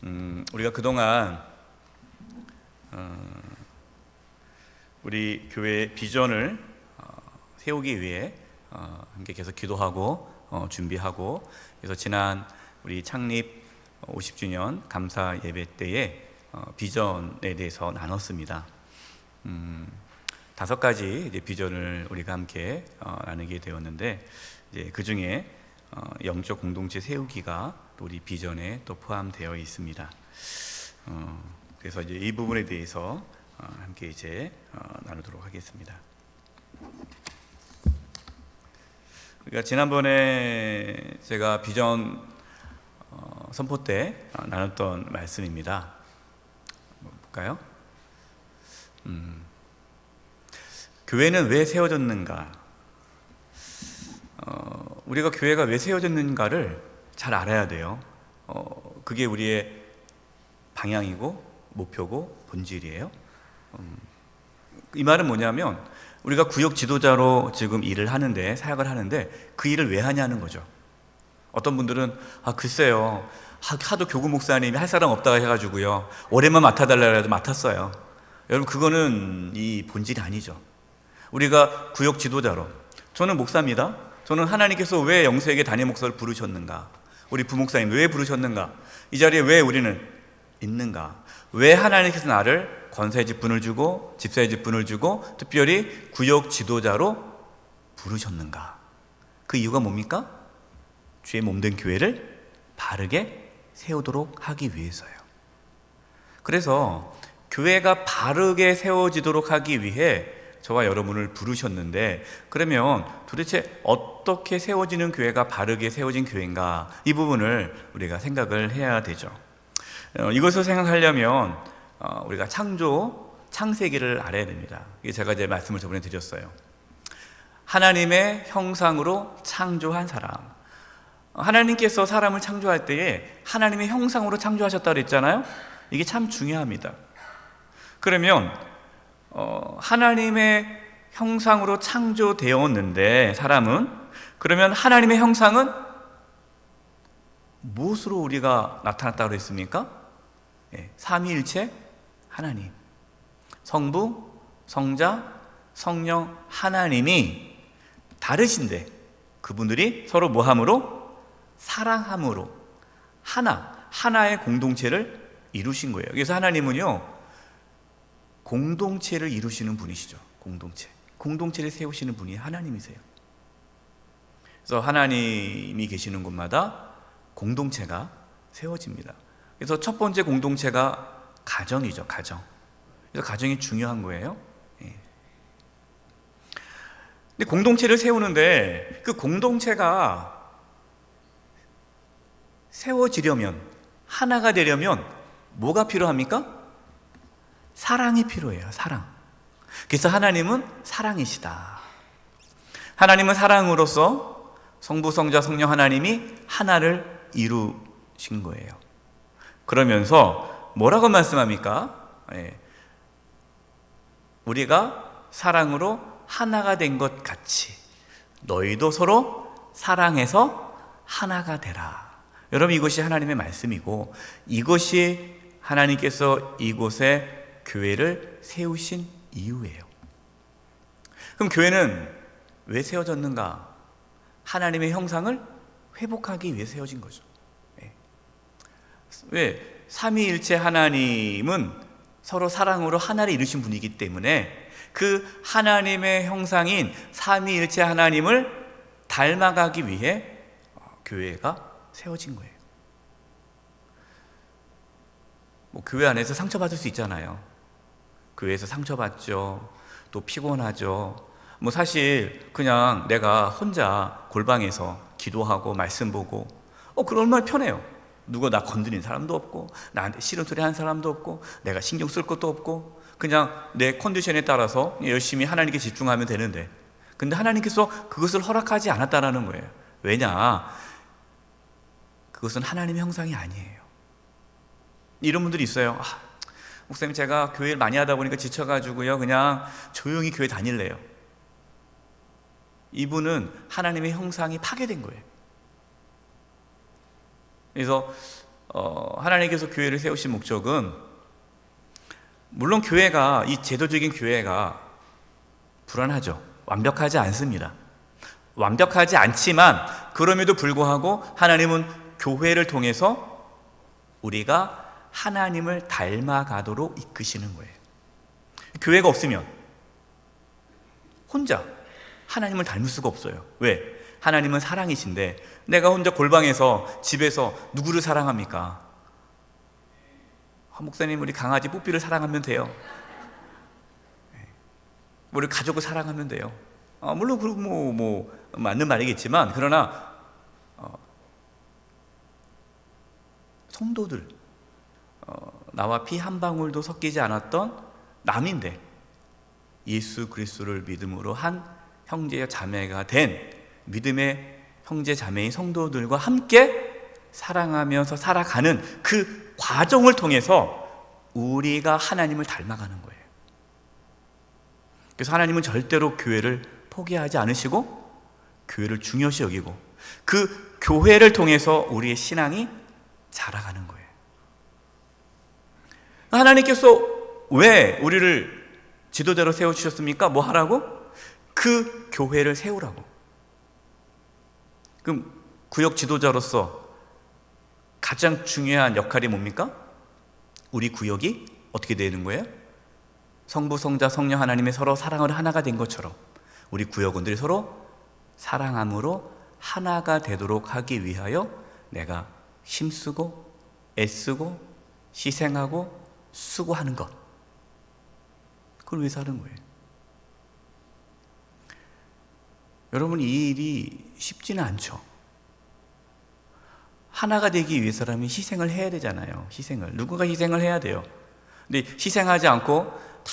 우리가 그동안 우리 교회의 비전을 세우기 위해 함께 계속 기도하고 준비하고, 그래서 지난 우리 창립 50주년 감사 예배 때에 비전에 대해서 나눴습니다. 5가지 이제 비전을 우리가 함께 나누게 되었는데, 이제 그 중에 영적 공동체 세우기가 또 우리 비전에 또 포함되어 있습니다. 그래서 이제 이 부분에 대해서 함께 이제 나누도록 하겠습니다. 그러니까 지난번에 제가 비전 선포 때 나눴던 말씀입니다. 볼까요? 교회는 왜 세워졌는가? 우리가 교회가 왜 세워졌는가를 잘 알아야 돼요. 그게 우리의 방향이고 목표고 본질이에요. 이 말은 뭐냐면, 우리가 구역 지도자로 지금 일을 하는데, 사역을 하는데 그 일을 왜 하냐는 거죠. 어떤 분들은 글쎄요, 하도 교구 목사님이 할 사람 없다고 해가지고요, 올해만 맡아달라고 해서 맡았어요. 여러분, 그거는 이 본질이 아니죠. 우리가 구역 지도자로, 저는 목사입니다. 저는 하나님께서 왜 영세에게 담임 목사를 부르셨는가, 우리 부목사님 왜 부르셨는가, 이 자리에 왜 우리는 있는가, 왜 하나님께서 나를 권사의 직분을 주고 집사의 직분을 주고 특별히 구역 지도자로 부르셨는가. 그 이유가 뭡니까? 주의 몸된 교회를 바르게 세우도록 하기 위해서요. 그래서 교회가 바르게 세워지도록 하기 위해 저와 여러분을 부르셨는데, 그러면 도대체 어떻게 세워지는 교회가 바르게 세워진 교회인가, 이 부분을 우리가 생각을 해야 되죠. 이것을 생각하려면 우리가 창세기를 알아야 됩니다. 이게 제가 이제 말씀을 저번에 드렸어요. 하나님의 형상으로 창조한 사람, 하나님께서 사람을 창조할 때에 하나님의 형상으로 창조하셨다고 그랬잖아요. 이게 참 중요합니다. 그러면 하나님의 형상으로 창조되었는데 사람은, 그러면 하나님의 형상은 무엇으로 우리가 나타났다고 그랬습니까? 삼위일체 하나님, 성부, 성자, 성령 하나님이 다르신데 그분들이 서로 뭐함으로? 사랑함으로 하나의 공동체를 이루신 거예요. 그래서 하나님은요, 공동체를 이루시는 분이시죠. 공동체를 세우시는 분이 하나님이세요. 그래서 하나님이 계시는 곳마다 공동체가 세워집니다. 그래서 첫 번째 공동체가 가정이죠. 그래서 가정이 중요한 거예요. 근데 공동체를 세우는데 그 공동체가 세워지려면, 하나가 되려면 뭐가 필요합니까? 사랑이 필요해요. 사랑. 그래서 하나님은 사랑이시다. 하나님은 사랑으로서 성부, 성자, 성령 하나님이 하나를 이루신 거예요. 그러면서 뭐라고 말씀합니까? 우리가 사랑으로 하나가 된 것 같이 너희도 서로 사랑해서 하나가 되라. 여러분, 이것이 하나님의 말씀이고, 이것이 하나님께서 이곳에 교회를 세우신 이유예요. 그럼 교회는 왜 세워졌는가? 하나님의 형상을 회복하기 위해 세워진 거죠. 왜? 삼위일체 하나님은 서로 사랑으로 하나를 이루신 분이기 때문에 그 하나님의 형상인 삼위일체 하나님을 닮아가기 위해 교회가 세워진 거예요. 교회 안에서 상처받을 수 있잖아요. 교회에서 상처받죠. 또 피곤하죠. 사실 그냥 내가 혼자 골방에서 기도하고 말씀 보고 그럼 얼마나 편해요. 누가 나 건드린 사람도 없고, 나한테 싫은 소리 하는 사람도 없고, 내가 신경 쓸 것도 없고, 그냥 내 컨디션에 따라서 열심히 하나님께 집중하면 되는데, 근데 하나님께서 그것을 허락하지 않았다는 거예요. 왜냐? 그것은 하나님의 형상이 아니에요. 이런 분들이 있어요. 목사님, 제가 교회를 많이 하다 보니까 지쳐가지고요, 그냥 조용히 교회 다닐래요. 이분은 하나님의 형상이 파괴된 거예요. 그래서 하나님께서 교회를 세우신 목적은, 물론 교회가, 이 제도적인 교회가 불완하죠. 완벽하지 않습니다. 완벽하지 않지만 그럼에도 불구하고 하나님은 교회를 통해서 우리가 하나님을 닮아가도록 이끄시는 거예요. 교회가 없으면 혼자 하나님을 닮을 수가 없어요. 왜? 하나님은 사랑이신데 내가 혼자 골방에서, 집에서 누구를 사랑합니까? 목사님, 우리 강아지 뽀삐를 사랑하면 돼요. 우리 가족을 사랑하면 돼요. 물론 뭐 맞는 말이겠지만, 그러나 성도들, 나와 피 한 방울도 섞이지 않았던 남인데 예수 그리스도를 믿음으로 한 형제 자매가 된 믿음의 형제 자매인 성도들과 함께 사랑하면서 살아가는 그 과정을 통해서 우리가 하나님을 닮아가는 거예요. 그래서 하나님은 절대로 교회를 포기하지 않으시고 교회를 중요시 여기고 그 교회를 통해서 우리의 신앙이 자라가는 거예요. 하나님께서 왜 우리를 지도자로 세워주셨습니까? 뭐 하라고? 그 교회를 세우라고. 그럼 구역 지도자로서 가장 중요한 역할이 뭡니까? 우리 구역이 어떻게 되는 거예요? 성부, 성자, 성령 하나님의 서로 사랑으로 하나가 된 것처럼 우리 구역원들이 서로 사랑함으로 하나가 되도록 하기 위하여 내가 힘쓰고 애쓰고 희생하고 수고하는 것, 그걸 위해서 하는 거예요. 여러분, 이 일이 쉽지는 않죠. 하나가 되기 위해서라면 희생을 해야 되잖아요. 누군가 희생을 해야 돼요. 근데 희생하지 않고 다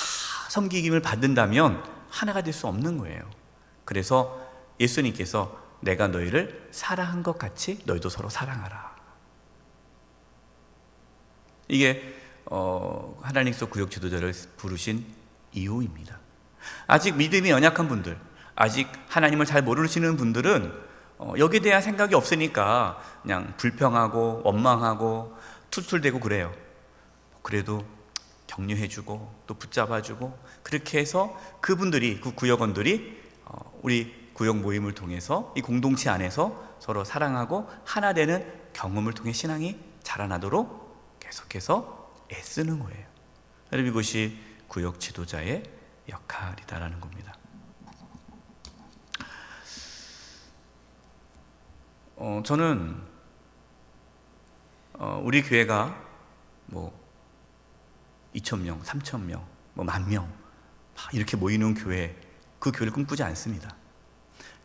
섬기김을 받는다면 하나가 될 수 없는 거예요. 그래서 예수님께서 내가 너희를 사랑한 것 같이 너희도 서로 사랑하라. 이게 하나님께서 구역 지도자를 부르신 이유입니다. 아직 믿음이 연약한 분들, 아직 하나님을 잘 모르시는 분들은 여기에 대한 생각이 없으니까 그냥 불평하고 원망하고 툴툴대고 그래요. 그래도 격려해주고 또 붙잡아주고 그렇게 해서 그분들이, 그 구역원들이 우리 구역 모임을 통해서 이 공동체 안에서 서로 사랑하고 하나 되는 경험을 통해 신앙이 자라나도록 계속해서 애쓰는 거예요. 여러분, 이것이 구역 지도자의 역할이다라는 겁니다. 저는 우리 교회가 뭐 2,000명, 3,000명, 뭐 10,000명 이렇게 모이는 교회, 그 교회를 꿈꾸지 않습니다.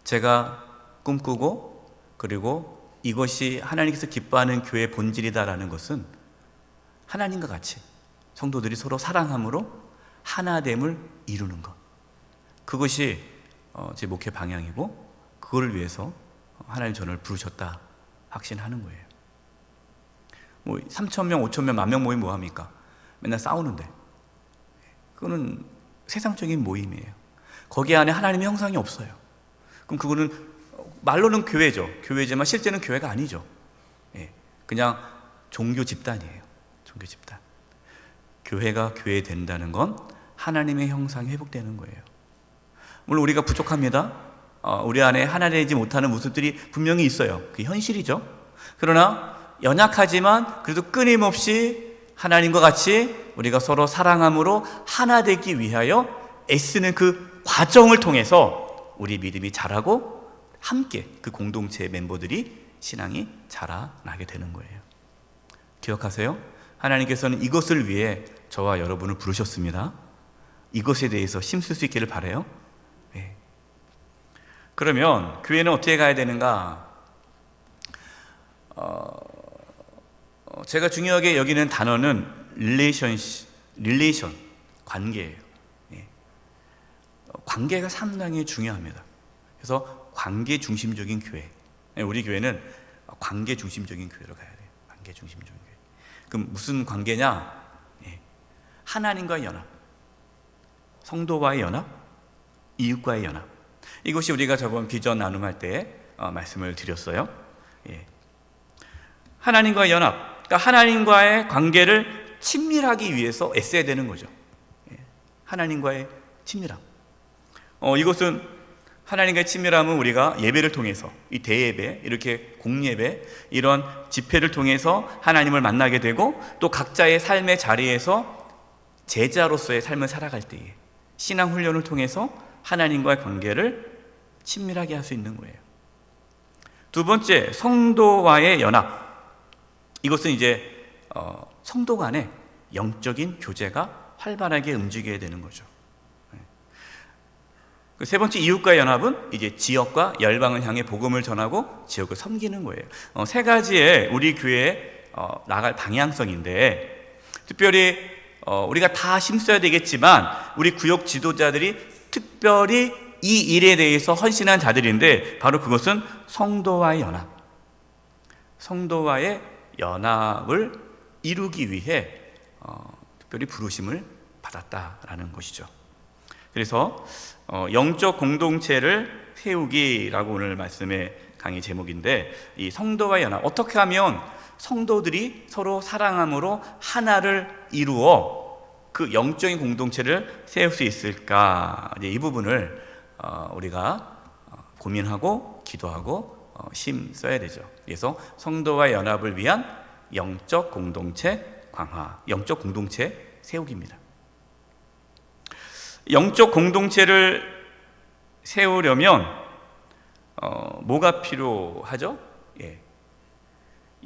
제가 꿈꾸고 그리고 이것이 하나님께서 기뻐하는 교회의 본질이다라는 것은 하나님과 같이 성도들이 서로 사랑함으로 하나됨을 이루는 것, 그것이 제 목회 방향이고 그거를 위해서 하나님 저를 부르셨다 확신하는 거예요. 뭐 3,000명, 5,000명, 10,000명 모임 뭐합니까? 맨날 싸우는데 그거는 세상적인 모임이에요. 거기 안에 하나님의 형상이 없어요. 그럼 그거는 말로는 교회죠. 교회지만 실제는 교회가 아니죠. 그냥 종교 집단이에요. 종교 집단. 교회가 교회 된다는 건 하나님의 형상이 회복되는 거예요. 물론 우리가 부족합니다. 우리 안에 하나 되지 못하는 모습들이 분명히 있어요. 그게 현실이죠. 그러나 연약하지만 그래도 끊임없이 하나님과 같이 우리가 서로 사랑함으로 하나 되기 위하여 애쓰는 그 과정을 통해서 우리 믿음이 자라고 함께 그 공동체의 멤버들이 신앙이 자라나게 되는 거예요. 기억하세요? 하나님께서는 이것을 위해 저와 여러분을 부르셨습니다. 이것에 대해서 힘쓸 수 있기를 바라요. 네. 그러면 교회는 어떻게 가야 되는가? 제가 중요하게 여기는 단어는 릴레이션, 관계예요. 네. 관계가 상당히 중요합니다. 그래서 관계 중심적인 교회. 네, 우리 교회는 관계 중심적인 교회로 가야 돼요. 관계 중심적인 교회. 그럼 무슨 관계냐? 네. 하나님과의 연합, 성도와의 연합, 이웃과의 연합. 이것이 우리가 저번 비전 나눔할 때 말씀을 드렸어요. 예. 하나님과의 연합. 그러니까 하나님과의 관계를 친밀하기 위해서 애써야 되는 거죠. 하나님과의 친밀함. 이것은 하나님과의 친밀함은 우리가 예배를 통해서, 이 대예배, 이렇게 공예배, 이런 집회를 통해서 하나님을 만나게 되고, 또 각자의 삶의 자리에서 제자로서의 삶을 살아갈 때에 신앙 훈련을 통해서 하나님과의 관계를 친밀하게 할 수 있는 거예요. 두 번째, 성도와의 연합. 이것은 이제 성도 간의 영적인 교제가 활발하게 움직여야 되는 거죠. 그 세 번째, 이웃과의 연합은 이제 지역과 열방을 향해 복음을 전하고 지역을 섬기는 거예요. 세 가지의 우리 교회에 나갈 방향성인데, 특별히 우리가 다 힘써야 되겠지만 우리 구역 지도자들이 특별히 이 일에 대해서 헌신한 자들인데, 바로 그것은 성도와의 연합. 성도와의 연합을 이루기 위해 특별히 부르심을 받았다라는 것이죠. 그래서 영적 공동체를 세우기라고 오늘 말씀의 강의 제목인데, 이 성도와의 연합, 어떻게 하면 성도들이 서로 사랑함으로 하나를 이루어 그 영적인 공동체를 세울 수 있을까? 이 부분을 우리가 고민하고 기도하고 힘써야 되죠. 그래서 성도와의 연합을 위한 영적 공동체 강화, 영적 공동체 세우기입니다. 영적 공동체를 세우려면 뭐가 필요하죠?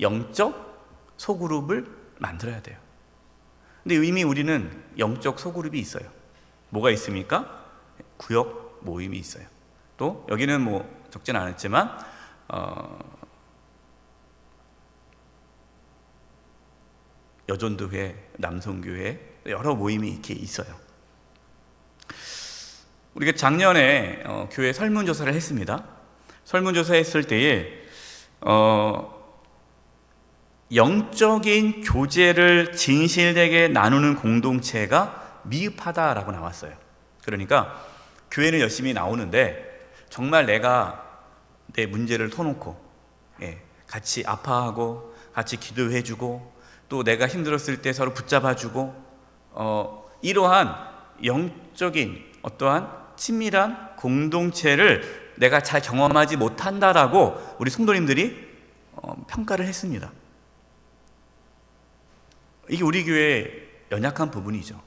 영적 소그룹을 만들어야 돼요. 근데 이미 우리는 영적 소그룹이 있어요. 뭐가 있습니까? 구역 모임이 있어요. 또 여기는 뭐 적진 않았지만 여전도회, 남성교회, 여러 모임이 이렇게 있어요. 우리가 작년에 교회 설문조사를 했습니다. 설문조사했을 때에 영적인 교제를 진실되게 나누는 공동체가 미흡하다라고 나왔어요. 그러니까 교회는 열심히 나오는데 정말 내가 내 문제를 터놓고 같이 아파하고 같이 기도해주고 또 내가 힘들었을 때 서로 붙잡아주고 이러한 영적인 어떠한 친밀한 공동체를 내가 잘 경험하지 못한다라고 우리 성도님들이 평가를 했습니다. 이게 우리 교회의 연약한 부분이죠.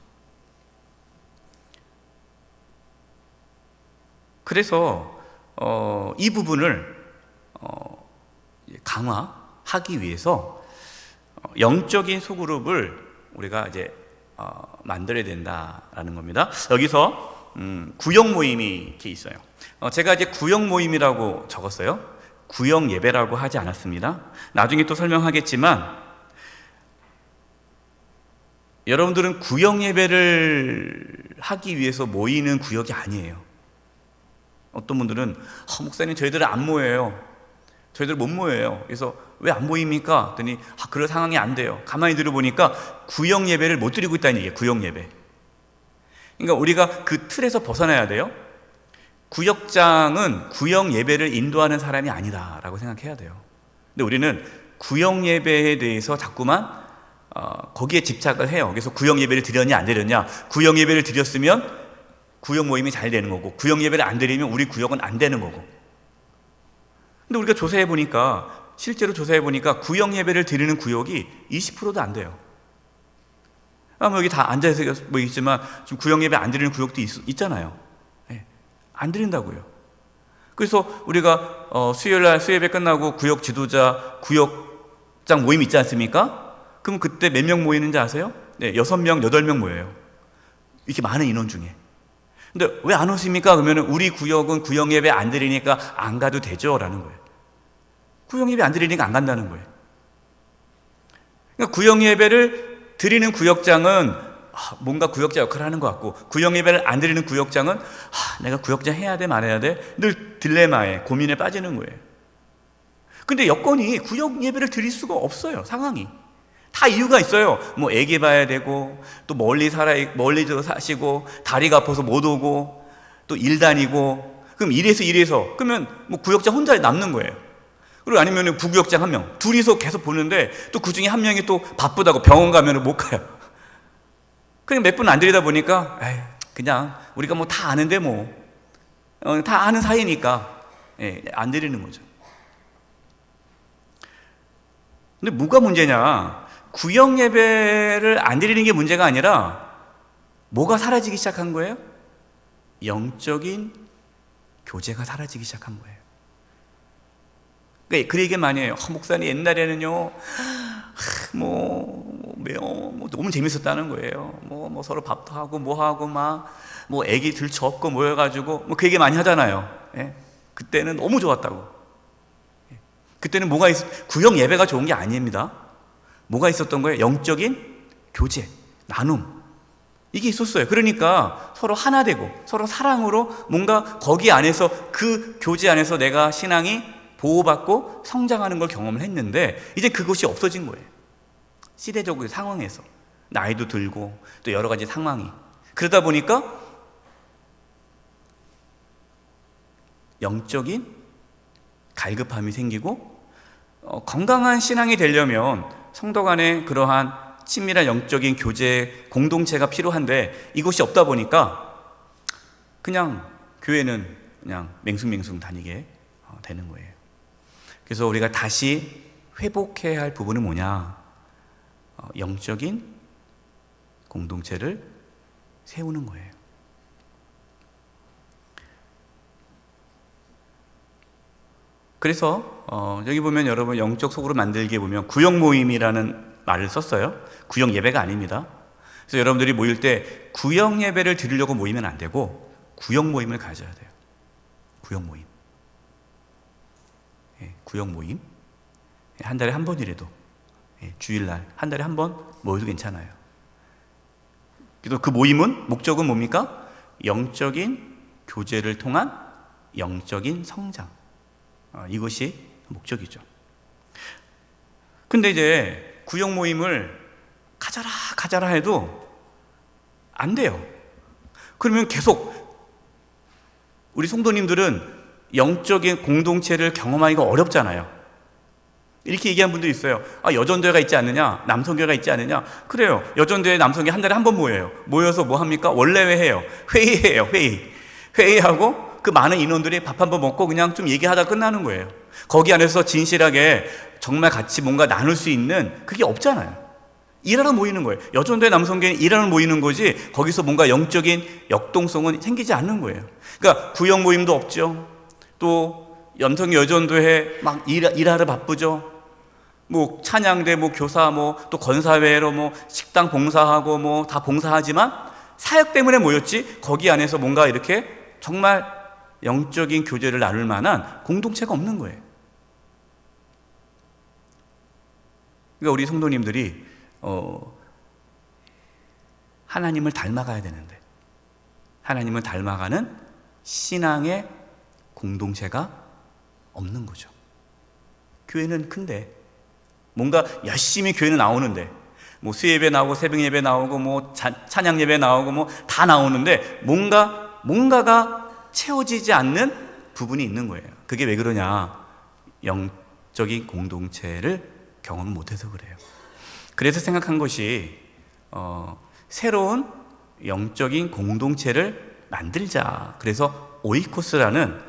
그래서 이 부분을 강화하기 위해서 영적인 소그룹을 우리가 이제 만들어야 된다라는 겁니다. 여기서 구역 모임이 이렇게 있어요. 제가 이제 구역 모임이라고 적었어요. 구역 예배라고 하지 않았습니다. 나중에 또 설명하겠지만 여러분들은 구역 예배를 하기 위해서 모이는 구역이 아니에요. 어떤 분들은 목사님 저희들은 안 모여요. 저희들 못 모여요. 그래서 왜 안 모입니까? 그랬더니 그런 상황이 안 돼요. 가만히 들어보니까 구역 예배를 못 드리고 있다는 얘기예요. 구역 예배. 그러니까 우리가 그 틀에서 벗어나야 돼요. 구역장은 구역 예배를 인도하는 사람이 아니다라고 생각해야 돼요. 근데 우리는 구역 예배에 대해서 자꾸만 거기에 집착을 해요. 그래서 구역 예배를 드렸냐 안 드렸냐, 구역 예배를 드렸으면 구역 모임이 잘 되는 거고 구역 예배를 안 드리면 우리 구역은 안 되는 거고. 근데 우리가 조사해 보니까, 실제로 조사해 보니까 구역 예배를 드리는 구역이 20%도 안 돼요. 여기 다 앉아서 보이겠지만 지금 구역 예배 안 드리는 구역도 있잖아요. 안 드린다고요. 그래서 우리가 수요일날 수예배 끝나고 구역 지도자, 구역장 모임 있지 않습니까? 그럼 그때 몇 명 모이는지 아세요? 6명, 8명 모여요. 이렇게 많은 인원 중에. 근데 왜 안 오십니까? 그러면 우리 구역은 구역 예배 안 드리니까 안 가도 되죠? 라는 거예요. 구역 예배 안 드리니까 안 간다는 거예요. 그러니까 구역 예배를 드리는 구역장은 뭔가 구역장 역할을 하는 것 같고, 구역 예배를 안 드리는 구역장은 내가 구역장 해야 돼 말해야 돼? 늘 딜레마에, 고민에 빠지는 거예요. 근데 여건이 구역 예배를 드릴 수가 없어요. 상황이 다 이유가 있어요. 뭐 애기 봐야 되고, 또 멀리 사시고, 다리가 아파서 못 오고, 또 일 다니고, 그럼 이래서 그러면 뭐 구역장 혼자 남는 거예요. 그리고 아니면 부구역장 한 명, 둘이서 계속 보는데 또 그 중에 한 명이 또 바쁘다고 병원 가면 못 가요. 그냥 몇 분 안 들이다 보니까 에이, 그냥 우리가 뭐 다 아는데 다 아는 사이니까 안 드리는 거죠. 근데 뭐가 문제냐? 구역 예배를 안 드리는 게 문제가 아니라 뭐가 사라지기 시작한 거예요? 영적인 교제가 사라지기 시작한 거예요. 그 얘기 많이 해요. 목사님 옛날에는요, 너무 재밌었다는 거예요. 서로 밥도 하고 하고 애기 들쳐업고 모여가지고 그 얘기 많이 하잖아요. 그때는 너무 좋았다고. 그때는 구역 예배가 좋은 게 아닙니다. 뭐가 있었던 거예요? 영적인 교제, 나눔. 이게 있었어요. 그러니까 서로 하나 되고 서로 사랑으로 뭔가 거기 안에서 그 교제 안에서 내가 신앙이 보호받고 성장하는 걸 경험을 했는데 이제 그것이 없어진 거예요. 시대적 상황에서 나이도 들고 또 여러 가지 상황이 그러다 보니까 영적인 갈급함이 생기고 건강한 신앙이 되려면 성도 간에 그러한 친밀한 영적인 교제 공동체가 필요한데 이것이 없다 보니까 그냥 교회는 그냥 맹숭맹숭 다니게 되는 거예요. 그래서 우리가 다시 회복해야 할 부분은 뭐냐? 영적인 공동체를 세우는 거예요. 그래서 여기 보면 여러분 영적 소그룹 만들기에 보면 구역 모임이라는 말을 썼어요. 구역 예배가 아닙니다. 그래서 여러분들이 모일 때 구역 예배를 드리려고 모이면 안 되고 구역 모임을 가져야 돼요. 구역 모임. 구역 모임. 한 달에 한 번이라도 주일날 한 달에 한 번 모여도 괜찮아요. 그래서 그 모임은 목적은 뭡니까? 영적인 교제를 통한 영적인 성장. 이것이 목적이죠. 근데 이제 구역 모임을 가져라 해도 안 돼요. 그러면 계속 우리 성도님들은 영적인 공동체를 경험하기가 어렵잖아요. 이렇게 얘기하는 분도 있어요. 여전대회가 있지 않느냐? 남성교회가 있지 않느냐? 그래요. 여전대회 남성교회 한 달에 한 번 모여요. 모여서 뭐 합니까? 원래회 해요. 회의해요. 회의하고 그 많은 인원들이 밥 한 번 먹고 그냥 좀 얘기하다 끝나는 거예요. 거기 안에서 진실하게 정말 같이 뭔가 나눌 수 있는 그게 없잖아요. 일하러 모이는 거예요. 여전대 남성교회는 일하러 모이는 거지 거기서 뭔가 영적인 역동성은 생기지 않는 거예요. 그러니까 구역 모임도 없죠. 또 염성 여전도회 막 일하러 바쁘죠. 찬양대 교사 또 건사회로 식당 봉사하고 다 봉사하지만 사역 때문에 모였지 거기 안에서 뭔가 이렇게 정말 영적인 교제를 나눌 만한 공동체가 없는 거예요. 그러니까 우리 성도님들이 하나님을 닮아가야 되는데 하나님을 닮아가는 신앙의 공동체가 없는 거죠. 교회는 큰데 뭔가 열심히 교회는 나오는데 수예배 나오고 새벽 예배 나오고 찬양 예배 나오고 다 나오는데 뭔가가 채워지지 않는 부분이 있는 거예요. 그게 왜 그러냐? 영적인 공동체를 경험을 못해서 그래요. 그래서 생각한 것이 새로운 영적인 공동체를 만들자. 그래서 오이코스라는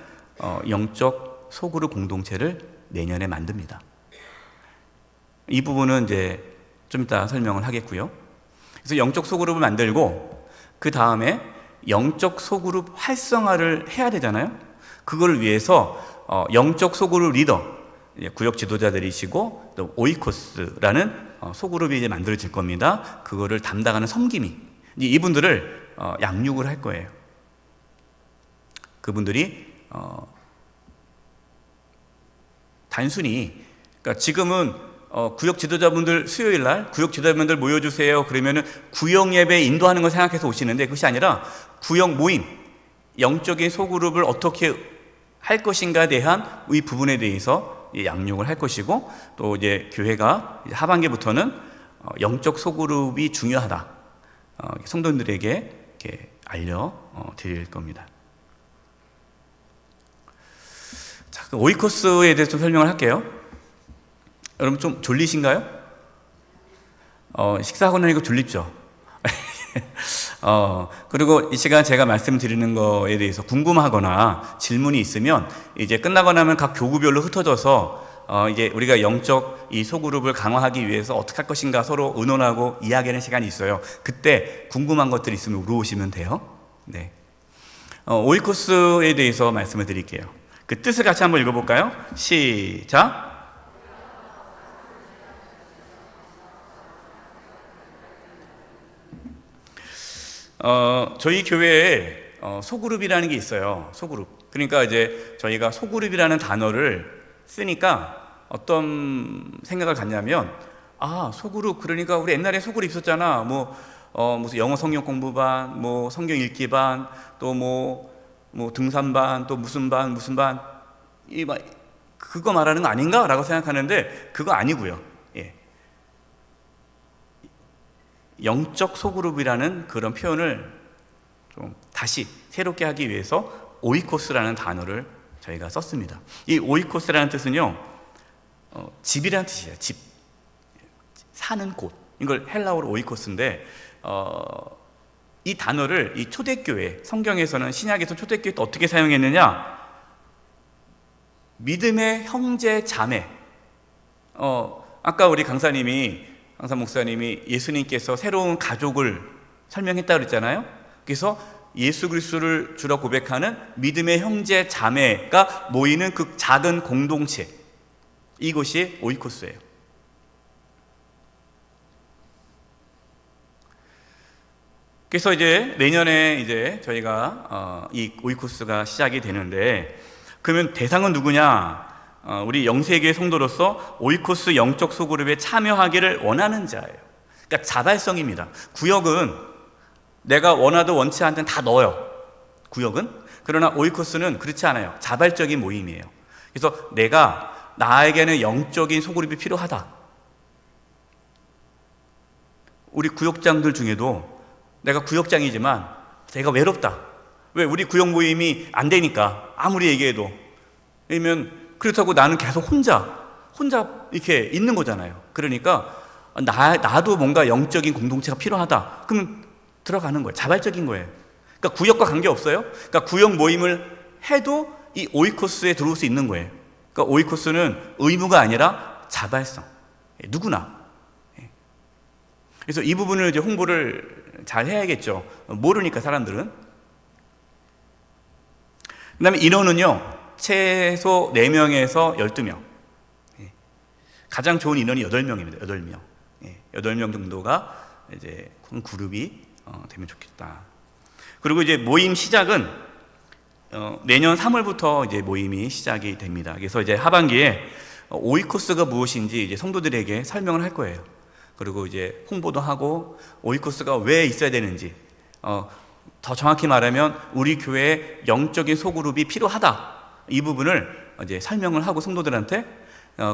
영적 소그룹 공동체를 내년에 만듭니다. 이 부분은 이제 좀 이따 설명을 하겠고요. 그래서 영적 소그룹을 만들고 그 다음에 영적 소그룹 활성화를 해야 되잖아요. 그걸 위해서 영적 소그룹 리더, 구역 지도자들이시고 또 오이코스라는 소그룹이 이제 만들어질 겁니다. 그거를 담당하는 섬김이 이분들을 양육을 할 거예요. 그분들이 단순히 그러니까 지금은 구역 지도자분들 수요일 날 구역 지도자분들 모여주세요. 그러면은 구역 예배 인도하는 걸 생각해서 오시는데 그것이 아니라 구역 모임, 영적인 소그룹을 어떻게 할 것인가에 대한 이 부분에 대해서 양육을 할 것이고 또 이제 교회가 하반기부터는 영적 소그룹이 중요하다. 성도님들에게 이렇게 알려 드릴 겁니다. 자, 오이코스에 대해서 좀 설명을 할게요. 여러분 좀 졸리신가요? 식사하고 나니까 졸립죠? 그리고 이 시간 제가 말씀드리는 거에 대해서 궁금하거나 질문이 있으면 이제 끝나고 나면 각 교구별로 흩어져서 이제 우리가 영적 이 소그룹을 강화하기 위해서 어떻게 할 것인가 서로 의논하고 이야기하는 시간이 있어요. 그때 궁금한 것들이 있으면 물어보시면 돼요. 네. 오이코스에 대해서 말씀을 드릴게요. 그 뜻을 같이 한번 읽어볼까요? 시작. 저희 교회에 소그룹이라는 게 있어요. 소그룹. 그러니까 이제 저희가 소그룹이라는 단어를 쓰니까 어떤 생각을 갖냐면, 소그룹, 그러니까 우리 옛날에 소그룹 있었잖아. 무슨 영어 성경 공부반, 성경 읽기반, 또 등산반, 또 무슨 반, 그거 말하는 거 아닌가? 라고 생각하는데, 그거 아니고요. 예. 영적 소그룹이라는 그런 표현을 좀 다시 새롭게 하기 위해서 오이코스라는 단어를 저희가 썼습니다. 이 오이코스라는 뜻은요, 집이라는 뜻이에요. 집, 사는 곳. 이걸 헬라어로 오이코스인데, 이 단어를 이 초대교회, 성경에서는 신약에서 초대교회 때 어떻게 사용했느냐? 믿음의 형제 자매. 아까 우리 강사 목사님이 예수님께서 새로운 가족을 설명했다고 그랬잖아요. 그래서 예수 그리스도를 주로 고백하는 믿음의 형제 자매가 모이는 그 작은 공동체, 이것이 오이코스예요. 그래서 이제 내년에 이제 저희가 이 오이코스가 시작이 되는데, 그러면 대상은 누구냐? 우리 영세교회 성도로서 오이코스 영적 소그룹에 참여하기를 원하는 자예요. 그러니까 자발성입니다. 구역은 내가 원하든 원치 않든 다 넣어요. 구역은. 그러나 오이코스는 그렇지 않아요. 자발적인 모임이에요. 그래서 나에게는 영적인 소그룹이 필요하다. 우리 구역장들 중에도 내가 구역장이지만 내가 외롭다. 왜? 우리 구역 모임이 안 되니까. 아무리 얘기해도. 왜냐면 그렇다고 나는 계속 혼자 이렇게 있는 거잖아요. 그러니까 나도 뭔가 영적인 공동체가 필요하다. 그러면 들어가는 거예요. 자발적인 거예요. 그러니까 구역과 관계없어요. 그러니까 구역 모임을 해도 이 오이코스에 들어올 수 있는 거예요. 그러니까 오이코스는 의무가 아니라 자발성. 누구나. 그래서 이 부분을 이제 홍보를 잘 해야겠죠. 모르니까 사람들은. 그 다음에 인원은요, 최소 4명에서 12명. 가장 좋은 인원이 8명입니다. 8명. 8명 정도가 이제 그룹이 되면 좋겠다. 그리고 이제 모임 시작은 내년 3월부터 이제 모임이 시작이 됩니다. 그래서 이제 하반기에 오이코스가 무엇인지 이제 성도들에게 설명을 할 거예요. 그리고 이제 홍보도 하고 오이코스가 왜 있어야 되는지, 더 정확히 말하면 우리 교회에 영적인 소그룹이 필요하다. 이 부분을 이제 설명을 하고 성도들한테,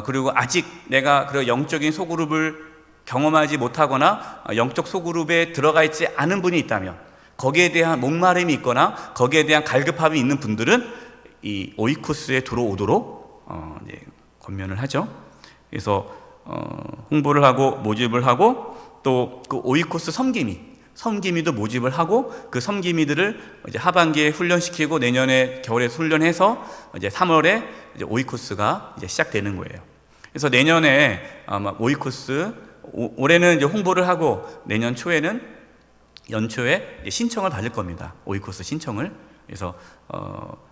그리고 아직 내가 그 영적인 소그룹을 경험하지 못하거나 영적 소그룹에 들어가 있지 않은 분이 있다면, 거기에 대한 목마름이 있거나 거기에 대한 갈급함이 있는 분들은 이 오이코스에 들어오도록 이제 권면을 하죠. 그래서 홍보를 하고 모집을 하고, 또 그 오이코스 섬김이도 모집을 하고, 그 섬김이들을 이제 하반기에 훈련시키고 내년에 겨울에 훈련해서 이제 3월에 이제 오이코스가 이제 시작되는 거예요. 그래서 내년에 아마 오이코스, 올해는 이제 홍보를 하고 내년 초에는 연초에 이제 신청을 받을 겁니다. 오이코스 신청을. 그래서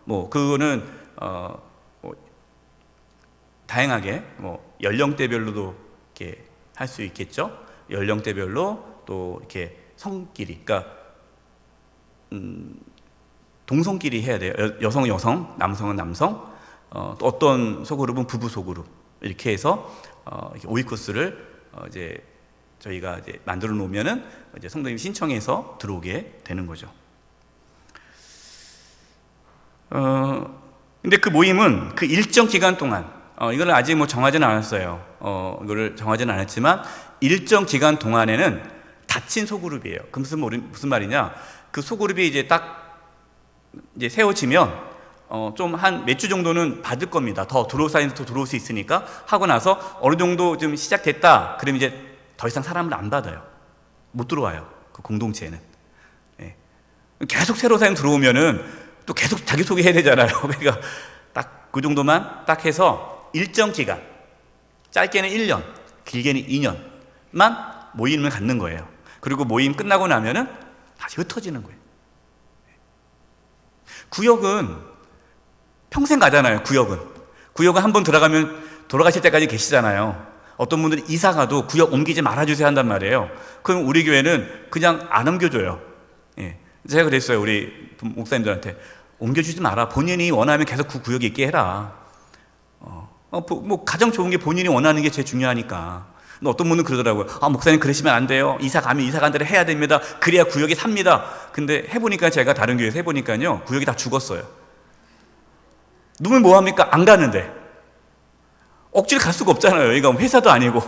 그거는 다양하게 연령대별로도 이렇게 할 수 있겠죠. 연령대별로 또 이렇게 성끼리, 그러니까 동성끼리 해야 돼요. 여성은 여성, 남성은 남성, 또 어떤 소그룹은 부부 소그룹, 이렇게 해서 이렇게 오이코스를 이제 저희가 이제 만들어 놓으면은 이제 성도님 신청해서 들어오게 되는 거죠. 근데 그 모임은 그 일정 기간 동안, 이걸 아직 정하지는 않았어요. 이거를 정하지는 않았지만 일정 기간 동안에는 닫힌 소그룹이에요. 그 무슨 말이냐? 그 소그룹이 이제 딱 이제 세워지면 좀 한 몇 주 정도는 받을 겁니다. 더 들어올 사람이 더 들어올 수 있으니까. 하고 나서 어느 정도 좀 시작됐다 그러면 이제 더 이상 사람을 안 받아요. 못 들어와요, 그 공동체에는. 예. 계속 새로운 사람이 들어오면은 또 계속 자기소개 해야 되잖아요. 그러니까 딱 그 정도만 딱 해서 일정 기간, 짧게는 1년, 길게는 2년만 모임을 갖는 거예요. 그리고 모임 끝나고 나면은 다시 흩어지는 거예요. 구역은 평생 가잖아요. 구역은 한 번 들어가면 돌아가실 때까지 계시잖아요. 어떤 분들은 이사 가도 구역 옮기지 말아주세요 한단 말이에요. 그럼 우리 교회는 그냥 안 옮겨줘요. 예. 제가 그랬어요. 우리 목사님들한테 옮겨주지 마라. 본인이 원하면 계속 그 구역에 있게 해라. 뭐 가장 좋은 게 본인이 원하는 게 제일 중요하니까. 근데 어떤 분은 그러더라고요. 목사님 그러시면 안 돼요. 이사 가면 이사 간 대로 해야 됩니다. 그래야 구역이 삽니다. 근데 해보니까, 제가 다른 교회에서 해보니까요, 구역이 다 죽었어요. 누면 뭐합니까? 안 가는데. 억지로 갈 수가 없잖아요. 이거 회사도 아니고.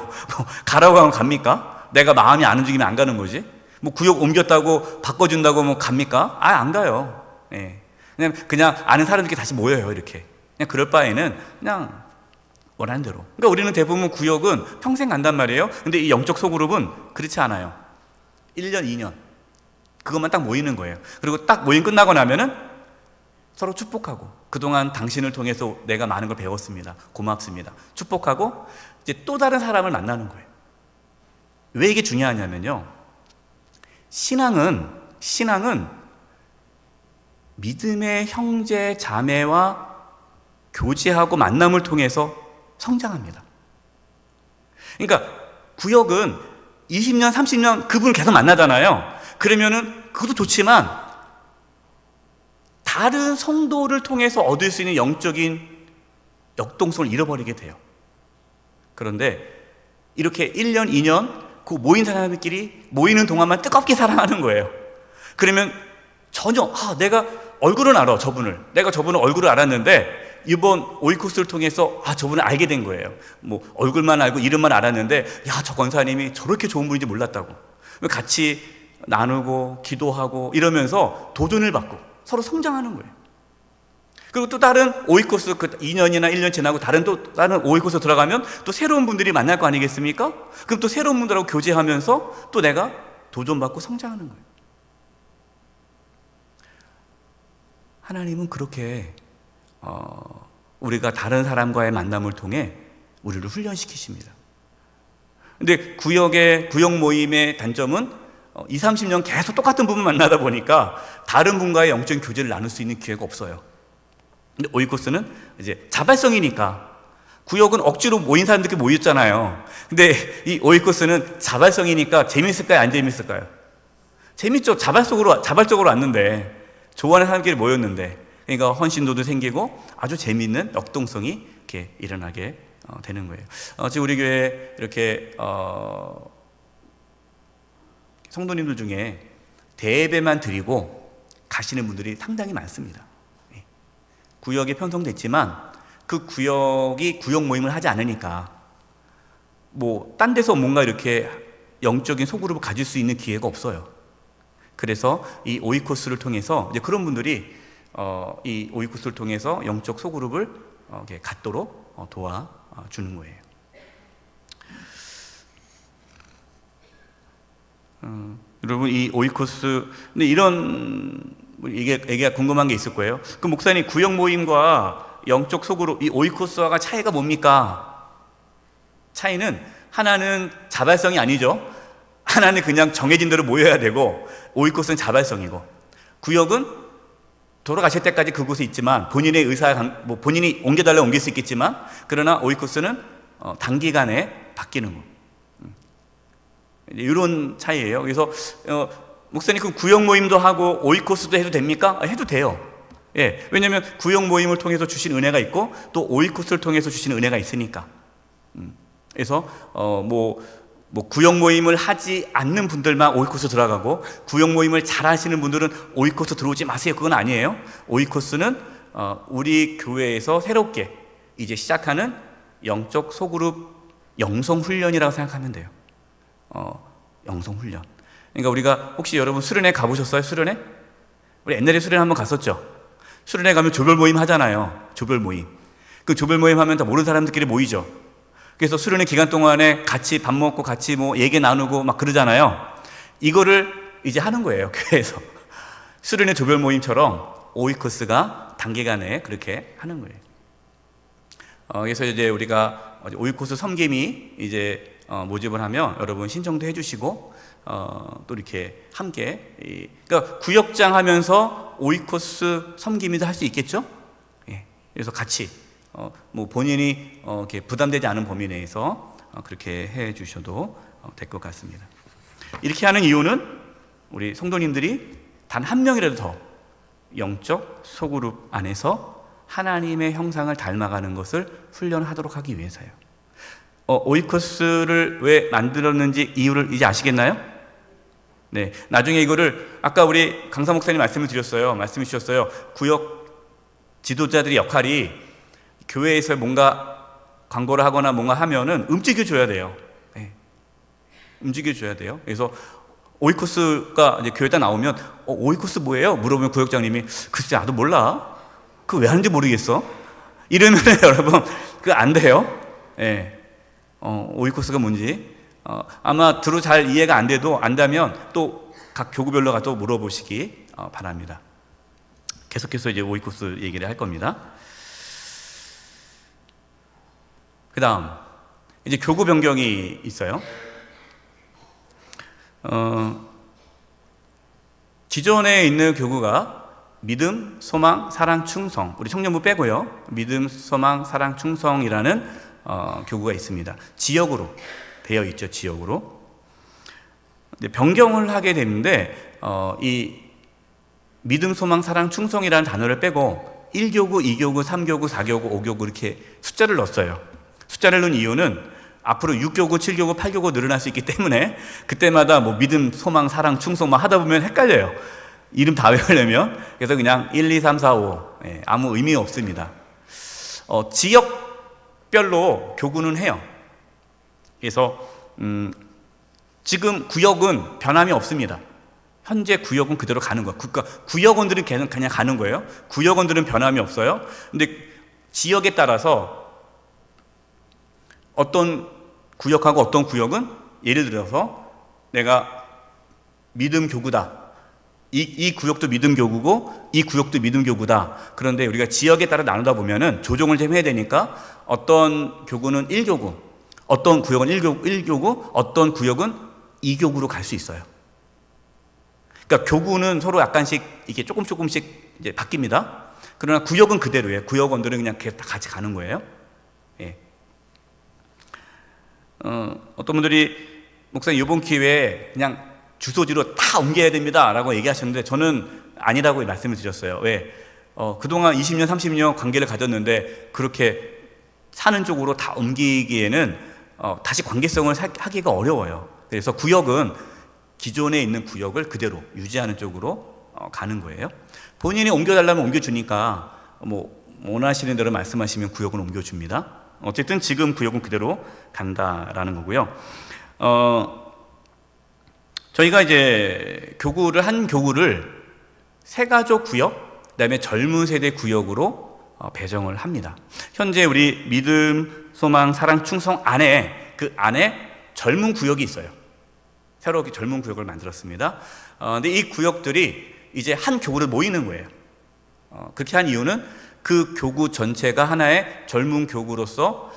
가라고 하면 갑니까? 내가 마음이 안 움직이면 안 가는 거지. 뭐 구역 옮겼다고 바꿔준다고 뭐 갑니까? 안 가요. 예. 그냥 아는 사람들끼리 다시 모여요. 이렇게. 그냥 그럴 바에는 그냥 원하는 대로. 그러니까 우리는 대부분 구역은 평생 간단 말이에요. 근데 이 영적 소그룹은 그렇지 않아요. 1년, 2년. 그것만 딱 모이는 거예요. 그리고 딱 모임 끝나고 나면은 서로 축복하고, 그동안 당신을 통해서 내가 많은 걸 배웠습니다. 고맙습니다. 축복하고 이제 또 다른 사람을 만나는 거예요. 왜 이게 중요하냐면요, 신앙은 믿음의 형제 자매와 교제하고 만남을 통해서 성장합니다. 그러니까 구역은 20년, 30년 그분을 계속 만나잖아요. 그러면은 그것도 좋지만 다른 성도를 통해서 얻을 수 있는 영적인 역동성을 잃어버리게 돼요. 그런데 이렇게 1년, 2년 그 모인 사람들끼리 모이는 동안만 뜨겁게 사랑하는 거예요. 그러면 전혀 내가 얼굴은 알아, 내가 저분을 얼굴을 알았는데 이번 오이코스를 통해서 저분을 알게 된 거예요. 뭐 얼굴만 알고 이름만 알았는데 저 권사님이 저렇게 좋은 분인지 몰랐다고. 같이 나누고 기도하고 이러면서 도전을 받고 서로 성장하는 거예요. 그리고 또 다른 오이코스, 그 2년이나 1년 지나고 다른 오이코스 들어가면 또 새로운 분들이 만날 거 아니겠습니까? 그럼 또 새로운 분들하고 교제하면서 또 내가 도전받고 성장하는 거예요. 하나님은 그렇게 우리가 다른 사람과의 만남을 통해 우리를 훈련시키십니다. 근데 구역 모임의 단점은 20, 30년 계속 똑같은 분을 만나다 보니까 다른 분과의 영적인 교제를 나눌 수 있는 기회가 없어요. 근데 오이코스는 이제 자발성이니까, 구역은 억지로 모인 사람들끼리 모였잖아요. 근데 이 오이코스는 자발성이니까 재밌을까요? 안 재밌을까요? 재밌죠. 자발적으로 왔는데, 좋아하는 사람끼리 모였는데, 그러니까 헌신도도 생기고 아주 재미있는 역동성이 이렇게 일어나게 되는 거예요. 지금 우리 교회 이렇게 성도님들 중에 대예배만 드리고 가시는 분들이 상당히 많습니다. 구역이 편성됐지만 그 구역이 구역 모임을 하지 않으니까 뭐 딴 데서 뭔가 이렇게 영적인 소그룹을 가질 수 있는 기회가 없어요. 그래서 이 오이코스를 통해서 이제 그런 분들이 이 오이코스를 통해서 영적 소그룹을 이렇게 갖도록 도와주는 거예요. 여러분, 이 오이코스, 근데 이게 궁금한 게 있을 거예요. 그 목사님, 구역 모임과 영적 소그룹, 이 오이코스와가 차이가 뭡니까? 차이는, 하나는 자발성이 아니죠. 하나는 그냥 정해진 대로 모여야 되고, 오이코스는 자발성이고, 구역은 돌아가실 때까지 그곳에 있지만 본인의 본인이 옮겨달라고 옮길 수 있겠지만, 그러나 오이코스는 단기간에 바뀌는 거. 이런 차이예요. 그래서 목사님, 그 구역 모임도 하고 오이코스도 해도 됩니까? 해도 돼요. 예, 왜냐하면 구역 모임을 통해서 주신 은혜가 있고 또 오이코스를 통해서 주신 은혜가 있으니까. 그래서 구역 모임을 하지 않는 분들만 오이코스 들어가고, 구역 모임을 잘 하시는 분들은 오이코스 들어오지 마세요. 그건 아니에요. 오이코스는 우리 교회에서 새롭게 이제 시작하는 영적 소그룹 영성훈련이라고 생각하면 돼요. 영성훈련. 그러니까 우리가, 혹시 여러분 수련회 가보셨어요? 수련회? 우리 옛날에 수련회 한번 갔었죠. 수련회 가면 조별 모임 하잖아요. 조별 모임. 그 조별 모임 하면 다 모르는 사람들끼리 모이죠. 그래서 수련회 기간 동안에 같이 밥 먹고 같이 뭐 얘기 나누고 막 그러잖아요. 이거를 이제 하는 거예요, 교회에서. 수련회 조별 모임처럼 오이코스가 단기간에 그렇게 하는 거예요. 그래서 이제 우리가 오이코스 섬김이 이제 모집을 하면 여러분 신청도 해주시고 또 이렇게 함께 그러니까 구역장 하면서 오이코스 섬김이도 할 수 있겠죠? 예. 그래서 같이 뭐 본인이 이렇게 부담되지 않은 범위 내에서 그렇게 해주셔도 될 것 같습니다. 이렇게 하는 이유는 우리 성도님들이 단 한 명이라도 더 영적 소그룹 안에서 하나님의 형상을 닮아가는 것을 훈련하도록 하기 위해서요. 오이코스를 왜 만들었는지 이유를 이제 아시겠나요? 네, 나중에 이거를 아까 우리 강사 목사님 말씀을 주셨어요. 구역 지도자들의 역할이 교회에서 뭔가 광고를 하거나 뭔가 하면은 움직여줘야 돼요. 네, 움직여줘야 돼요. 그래서 오이코스가 이제 교회에 딱 나오면 오이코스 뭐예요? 물어보면 구역장님이 글쎄 나도 몰라. 그거 왜 하는지 모르겠어. 이러면 여러분 그거 안 돼요. 예. 오이코스가 뭔지 아마 들어 잘 이해가 안 돼도 안다면 또 각 교구별로 가서 물어보시기 바랍니다. 계속해서 이제 오이코스 얘기를 할 겁니다. 그 다음 이제 교구 변경이 있어요. 기존에 있는 교구가 믿음, 소망, 사랑, 충성. 우리 청년부 빼고요. 믿음, 소망, 사랑, 충성이라는 교구가 있습니다. 지역으로 되어 있죠. 지역으로. 변경을 하게 됐는데 이 믿음, 소망, 사랑, 충성이라는 단어를 빼고 1교구, 2교구, 3교구, 4교구, 5교구 이렇게 숫자를 넣었어요. 숫자를 넣은 이유는 앞으로 6교구, 7교구, 8교구 늘어날 수 있기 때문에 그때마다 뭐 믿음, 소망, 사랑, 충성 막 하다 보면 헷갈려요. 이름 다 외우려면. 그래서 그냥 1, 2, 3, 4, 5 아무 의미 없습니다. 지역별로 교구는 해요. 그래서 지금 구역은 변함이 없습니다. 현재 구역은 그대로 가는 거예요. 그러니까 구역원들은 그냥 가는 거예요. 구역원들은 변함이 없어요. 근데 지역에 따라서 어떤 구역하고 어떤 구역은 예를 들어서 내가 믿음 교구다. 이 구역도 믿음 교구고 이 구역도 믿음 교구다. 그런데 우리가 지역에 따라 나누다 보면은 조정을 좀 해야 되니까 어떤 교구는 1교구, 어떤 구역은 1교구, 어떤 구역은 2교구로 갈 수 있어요. 그러니까 교구는 서로 약간씩 이게 조금씩 이제 바뀝니다. 그러나 구역은 그대로예요. 구역원들은 그냥 다 같이 가는 거예요. 예. 어떤 분들이 목사님 이번 기회에 그냥 주소지로 다 옮겨야 됩니다 라고 얘기하셨는데 저는 아니라고 말씀을 드렸어요. 왜? 그동안 20년 30년 관계를 가졌는데 그렇게 사는 쪽으로 다 옮기기에는 다시 관계성을 하기가 어려워요. 그래서 구역은 기존에 있는 구역을 그대로 유지하는 쪽으로 가는 거예요. 본인이 옮겨달라면 옮겨주니까 뭐 원하시는 대로 말씀하시면 구역은 옮겨줍니다. 어쨌든 지금 구역은 그대로 간다라는 거고요. 저희가 이제 한 교구를 새가족 구역, 그다음에 젊은 세대 구역으로 배정을 합니다. 현재 우리 믿음, 소망, 사랑, 충성 그 안에 젊은 구역이 있어요. 새롭게 젊은 구역을 만들었습니다. 근데 이 구역들이 이제 한 교구를 모이는 거예요. 그렇게 한 이유는 그 교구 전체가 하나의 젊은 교구로서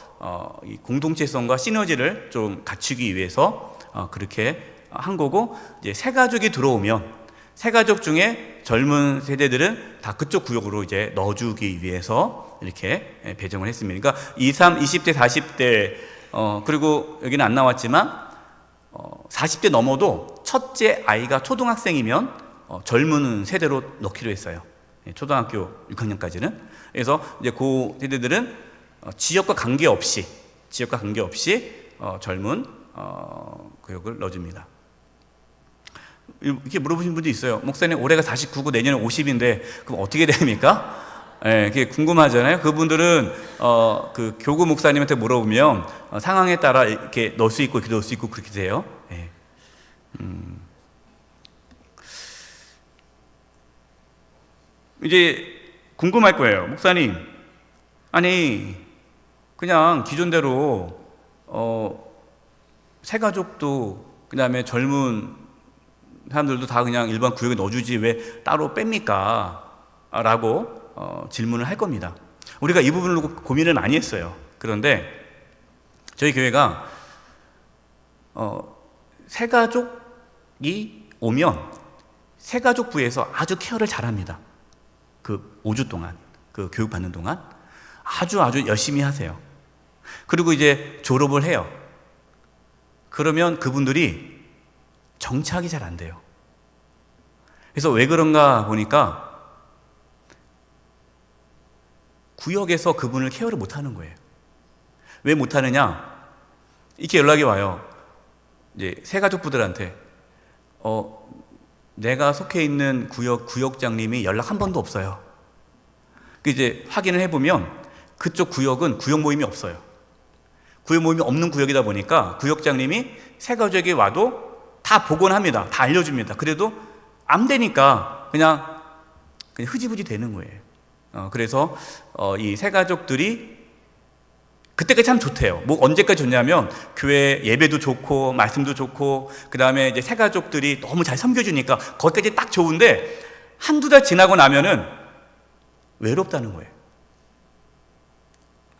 이 공동체성과 시너지를 좀 갖추기 위해서 그렇게 한 거고, 이제 새 가족이 들어오면 새 가족 중에 젊은 세대들은 다 그쪽 구역으로 이제 넣어주기 위해서 이렇게 배정을 했습니다. 그러니까 20대, 40대 그리고 여기는 안 나왔지만 40대 넘어도 첫째 아이가 초등학생이면 젊은 세대로 넣기로 했어요. 초등학교 6학년까지는. 그래서 이제 그 세대들은 지역과 관계없이 젊은 교육을 넣어줍니다. 이렇게 물어보신 분도 있어요. 목사님 올해가 49고 내년에 50인데 그럼 어떻게 됩니까? 그게 궁금하잖아요. 그분들은 그 교구 목사님한테 물어보면 상황에 따라 이렇게 넣을 수 있고 이렇게 넣을 수 있고 그렇게 돼요. 이제 궁금할 거예요. 목사님, 아니 그냥 기존대로 새가족도 그다음에 젊은 사람들도 다 그냥 일반 구역에 넣어주지 왜 따로 뺍니까? 라고 질문을 할 겁니다. 우리가 이 부분을 놓고 고민을 많이 했어요. 그런데 저희 교회가 새가족이 오면 새가족부에서 아주 케어를 잘합니다. 그 5주 동안, 그 교육받는 동안 아주 열심히 하세요. 그리고 이제 졸업을 해요. 그러면 그분들이 정착이 잘 안 돼요. 그래서 왜 그런가 보니까 구역에서 그분을 케어를 못 하는 거예요. 왜 못 하느냐? 이렇게 연락이 와요. 이제 새가족부들한테 내가 속해 있는 구역장님이 연락 한 번도 없어요. 이제 확인을 해보면 그쪽 구역은 구역 모임이 없어요. 구역 모임이 없는 구역이다 보니까 구역장님이 새가족이 와도 다 복원합니다. 다 알려줍니다. 그래도 안 되니까 그냥 흐지부지 되는 거예요. 그래서 이 새가족들이 그때가 참 좋대요. 뭐 언제까지 좋냐면 교회 예배도 좋고 말씀도 좋고 그 다음에 이제 새가족들이 너무 잘 섬겨주니까 거기까지 딱 좋은데 한두 달 지나고 나면은 외롭다는 거예요.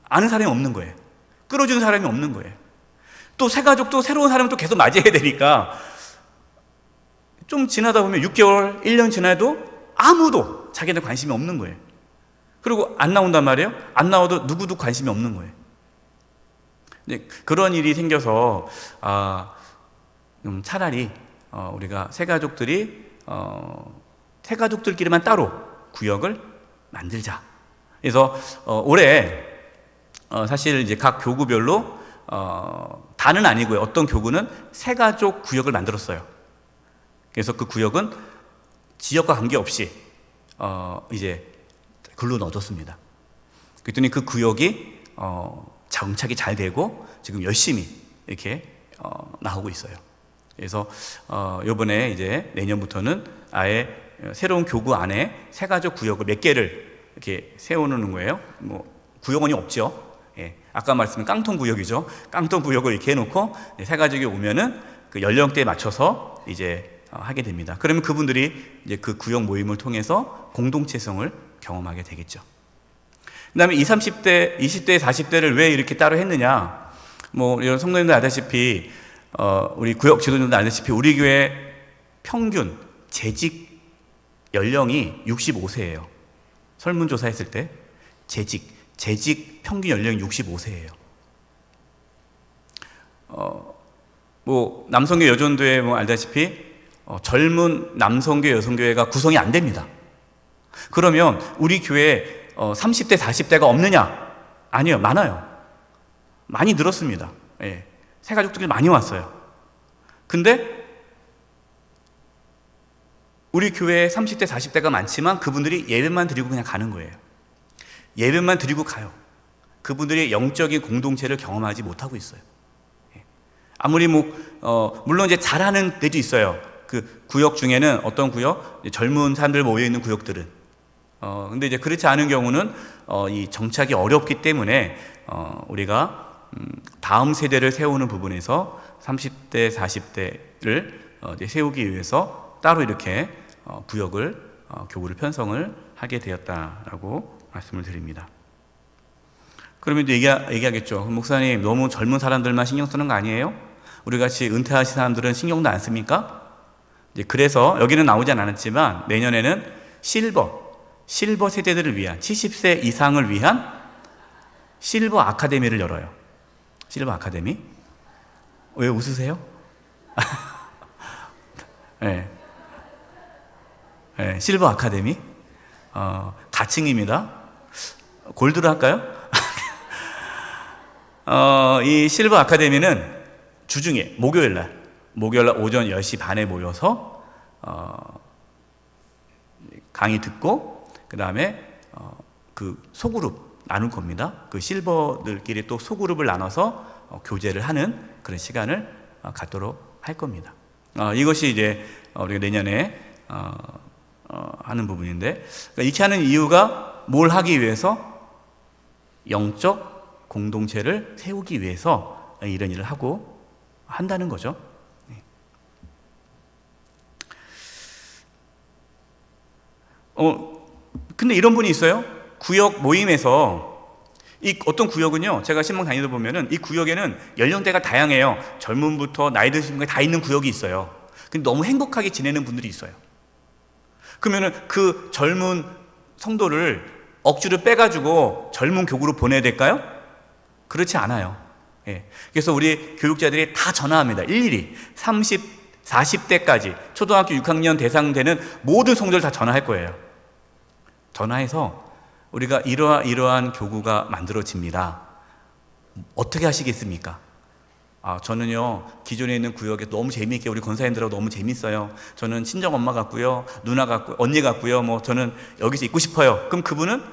아는 사람이 없는 거예요. 끌어주는 사람이 없는 거예요. 또 새가족도 새로운 사람을 또 계속 맞이해야 되니까 좀 지나다 보면 6개월, 1년 지나도 아무도 자기한테 관심이 없는 거예요. 그리고 안 나온단 말이에요. 안 나와도 누구도 관심이 없는 거예요. 그런 일이 생겨서 차라리 우리가 새가족들끼리만 따로 구역을 만들자. 그래서 올해 사실 이제 각 교구별로 다는 아니고요. 어떤 교구는 새가족 구역을 만들었어요. 그래서 그 구역은 지역과 관계없이 이제 글로 넣어줬습니다. 그랬더니 그 구역이 정착이 잘 되고 지금 열심히 이렇게 나오고 있어요. 그래서 이번에 이제 내년부터는 아예 새로운 교구 안에 새가족 구역을 몇 개를 이렇게 세워놓는 거예요. 뭐 구역원이 없죠. 예, 아까 말씀드린 깡통 구역이죠. 깡통 구역을 이렇게 해놓고 새가족이 오면은 그 연령대에 맞춰서 이제 하게 됩니다. 그러면 그분들이 이제 그 구역 모임을 통해서 공동체성을 경험하게 되겠죠. 그 다음에 20, 30대, 20대, 40대를 왜 이렇게 따로 했느냐. 뭐, 여러분 성도님들 알다시피, 우리 구역 지도자들 알다시피, 우리 교회 평균 재직 연령이 65세예요. 설문조사 했을 때, 재직 평균 연령이 65세예요. 뭐, 남성교 여전도회 뭐 알다시피, 젊은 남성교 여성교회가 구성이 안 됩니다. 그러면 우리 교회 30대, 40대가 없느냐? 아니요, 많아요. 많이 늘었습니다. 예. 새가족들이 많이 왔어요. 근데 우리 교회에 30대, 40대가 많지만 그분들이 예배만 드리고 그냥 가는 거예요. 예배만 드리고 가요. 그분들이 영적인 공동체를 경험하지 못하고 있어요. 예. 아무리 물론 이제 잘하는 데도 있어요. 그 구역 중에는 어떤 구역? 젊은 사람들 모여있는 구역들은 근데 이제 그렇지 않은 경우는 이 정착이 어렵기 때문에 우리가 다음 세대를 세우는 부분에서 30대, 40대를 세우기 위해서 따로 이렇게 교구를 편성을 하게 되었다라고 말씀을 드립니다. 그러면 또 얘기하겠죠. 목사님, 너무 젊은 사람들만 신경 쓰는 거 아니에요? 우리 같이 은퇴하신 사람들은 신경도 안 씁니까? 이제 그래서 여기는 나오지 않았지만 내년에는 실버 세대들을 위한 70세 이상을 위한 실버 아카데미를 열어요. 실버 아카데미? 왜 웃으세요? 네. 네, 실버 아카데미? 가칭입니다. 골드로 할까요? 이 실버 아카데미는 주중에 목요일날 오전 10시 반에 모여서 강의 듣고 그 다음에 그 소그룹 나눌 겁니다. 그 실버들끼리 또 소그룹을 나눠서 교제를 하는 그런 시간을 갖도록 할 겁니다. 이것이 이제 우리가 내년에 하는 부분인데, 그러니까 이렇게 하는 이유가 뭘 하기 위해서? 영적 공동체를 세우기 위해서 이런 일을 하고 한다는 거죠. 근데 이런 분이 있어요. 구역 모임에서 어떤 구역은요, 제가 신방 다니다 보면은 이 구역에는 연령대가 다양해요. 젊은부터 나이 드신 분이 다 있는 구역이 있어요. 근데 너무 행복하게 지내는 분들이 있어요. 그러면은 그 젊은 성도를 억지로 빼가지고 젊은 교구로 보내야 될까요? 그렇지 않아요. 그래서 우리 교육자들이 다 전화합니다. 일일이 30, 40대까지 초등학교 6학년 대상되는 모든 성도를 다 전화할 거예요. 전화해서 우리가 이러한 교구가 만들어집니다. 어떻게 하시겠습니까? 저는요, 기존에 있는 구역에 너무 재미있게 우리 권사님들하고 너무 재밌어요. 저는 친정 엄마 같고요, 누나 같고, 언니 같고요, 저는 여기서 있고 싶어요. 그럼 그분은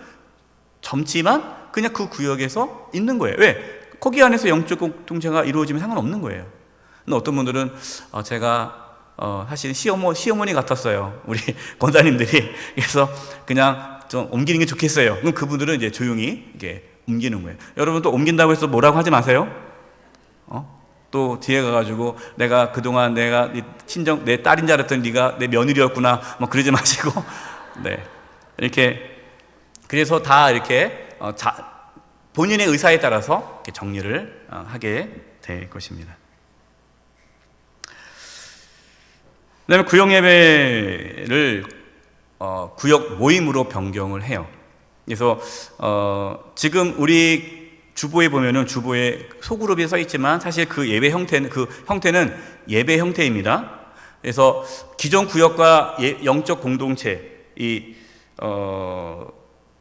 젊지만 그냥 그 구역에서 있는 거예요. 왜? 거기 안에서 영적 공동체가 이루어지면 상관없는 거예요. 근데 어떤 분들은 제가 사실 시어머니 같았어요. 우리 권사님들이. 그래서 그냥 좀 옮기는 게 좋겠어요. 그럼 그분들은 이제 조용히 이렇게 옮기는 거예요. 여러분 또 옮긴다고 해서 뭐라고 하지 마세요. 또 뒤에 가가지고 내가 그동안 내가 친정 내 딸인 줄 알았더니 네가 내 며느리였구나 그러지 마시고 네 이렇게 그래서 다 이렇게 본인의 의사에 따라서 이렇게 정리를 하게 될 것입니다. 그다음에 구역 예배를 구역 모임으로 변경을 해요. 그래서 지금 우리 주보에 보면은 주보에 소그룹이 써 있지만 사실 그 예배 형태는 예배 형태입니다. 그래서 기존 구역과 영적 공동체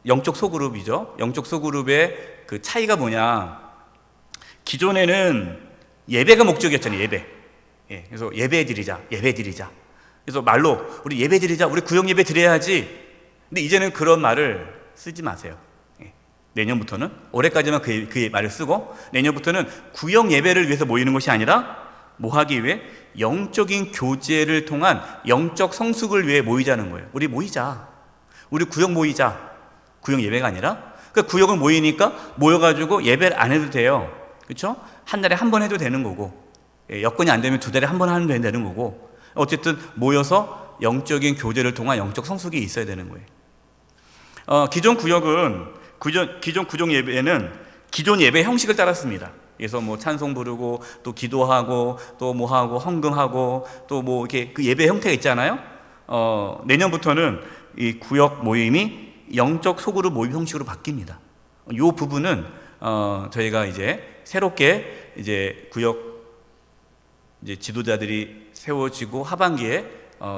영적 소그룹이죠. 영적 소그룹의 그 차이가 뭐냐? 기존에는 예배가 목적이었잖아요. 예배. 그래서 예배 드리자. 그래서 말로 우리 예배 드리자. 우리 구역 예배 드려야지. 근데 이제는 그런 말을 쓰지 마세요. 내년부터는 올해까지만 그 말을 쓰고 내년부터는 구역 예배를 위해서 모이는 것이 아니라 뭐 하기 위해 영적인 교제를 통한 영적 성숙을 위해 모이자는 거예요. 우리 모이자. 우리 구역 모이자. 구역 예배가 아니라 그러니까 구역을 모이니까 모여가지고 예배를 안 해도 돼요. 그렇죠? 한 달에 한 번 해도 되는 거고 여건이 안 되면 두 달에 한 번 하면 되는 거고 어쨌든 모여서 영적인 교제를 통한 영적 성숙이 있어야 되는 거예요. 기존 구역 예배는 기존 예배 형식을 따랐습니다. 그래서 찬송 부르고 또 기도하고 또 하고 헌금하고 또 이렇게 그 예배 형태가 있잖아요. 내년부터는 이 구역 모임이 영적 소그룹 모임 형식으로 바뀝니다. 이 부분은 저희가 이제 새롭게 이제 구역 이제 지도자들이 세워지고 하반기에